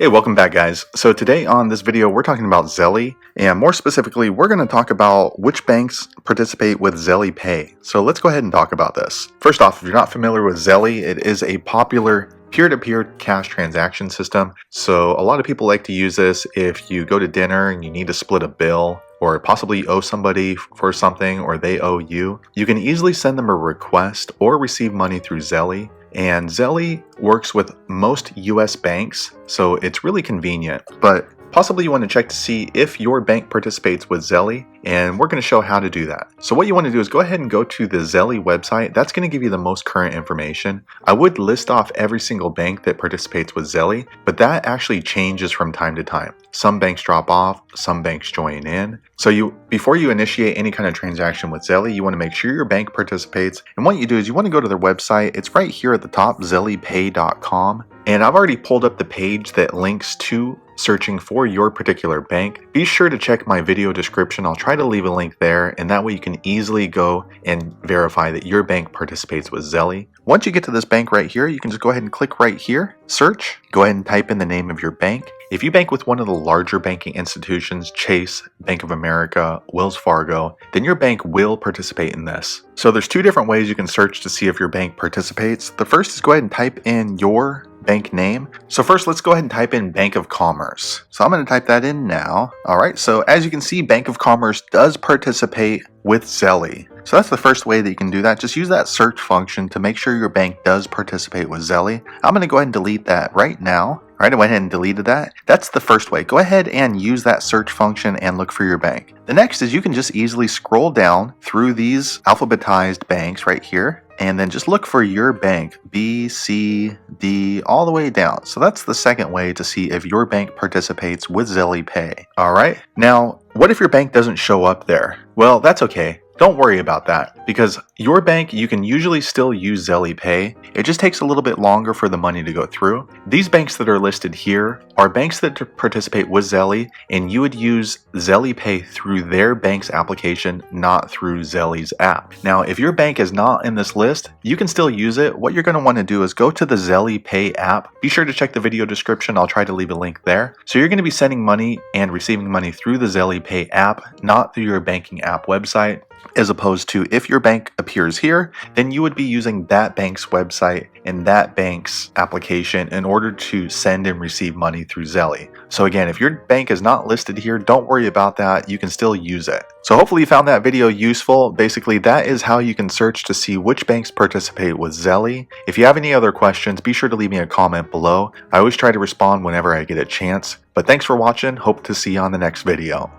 Hey, welcome back guys. So today on this video we're talking about Zelle, and more specifically we're going to talk about which banks participate with Zelle Pay. So let's go ahead and talk about this. First off, if you're not familiar with Zelle, it is a popular peer-to-peer cash transaction system. So a lot of people like to use this if you go to dinner and you need to split a bill, or possibly you owe somebody for something or they owe you. You can easily send them a request or receive money through Zelle. And Zelle works with most US banks, so it's really convenient. But possibly you want to check to see if your bank participates with Zelle, and we're going to show how to do that. So what you want to do is go ahead and go to the Zelle website. That's going to give you the most current information. I would list off every single bank that participates with Zelle, but that actually changes from time to time. Some banks drop off, some banks join in. So before you initiate any kind of transaction with Zelle, you want to make sure your bank participates. And what you do is you want to go to their website. It's right here at the top, zellepay.com. And I've already pulled up the page that links to searching for your particular bank. Be sure to check my video description. I'll try to leave a link there, and that way you can easily go and verify that your bank participates with Zelle. Once you get to this bank right here, you can just go ahead and click right here, search, go ahead and type in the name of your bank. If you bank with one of the larger banking institutions, Chase, Bank of America, Wells Fargo, then your bank will participate in this. So there's two different ways you can search to see if your bank participates. The first is go ahead and type in your bank name. So first, let's go ahead and type in Bank of Commerce. So I'm going to type that in now. All right, so as you can see, Bank of Commerce does participate with Zelle. So that's the first way that you can do that. Just use that search function to make sure your bank does participate with Zelle. I'm going to go ahead and delete that right now. All right, I went ahead and deleted that. That's the first way. Go ahead and use that search function and look for your bank. The next is you can just easily scroll down through these alphabetized banks right here, and then just look for your bank, B, C, D, all the way down. So that's the second way to see if your bank participates with Zelle Pay. All right, now what if your bank doesn't show up there? Well, that's okay. Don't worry about that, because your bank, you can usually still use Zelle Pay. It just takes a little bit longer for the money to go through. These banks that are listed here are banks that participate with Zelle, and you would use Zelle Pay through their bank's application, not through Zelle's app. Now, if your bank is not in this list, you can still use it. What you're going to want to do is go to the Zelle Pay app. Be sure to check the video description. I'll try to leave a link there. So you're going to be sending money and receiving money through the Zelle Pay app, not through your banking app website. As opposed to if your bank appears here, then you would be using that bank's website and that bank's application in order to send and receive money through Zelle. So again, if your bank is not listed here, don't worry about that. You can still use it. So hopefully you found that video useful. Basically, that is how you can search to see which banks participate with Zelle. If you have any other questions, be sure to leave me a comment below. I always try to respond whenever I get a chance. But thanks for watching. Hope to see you on the next video.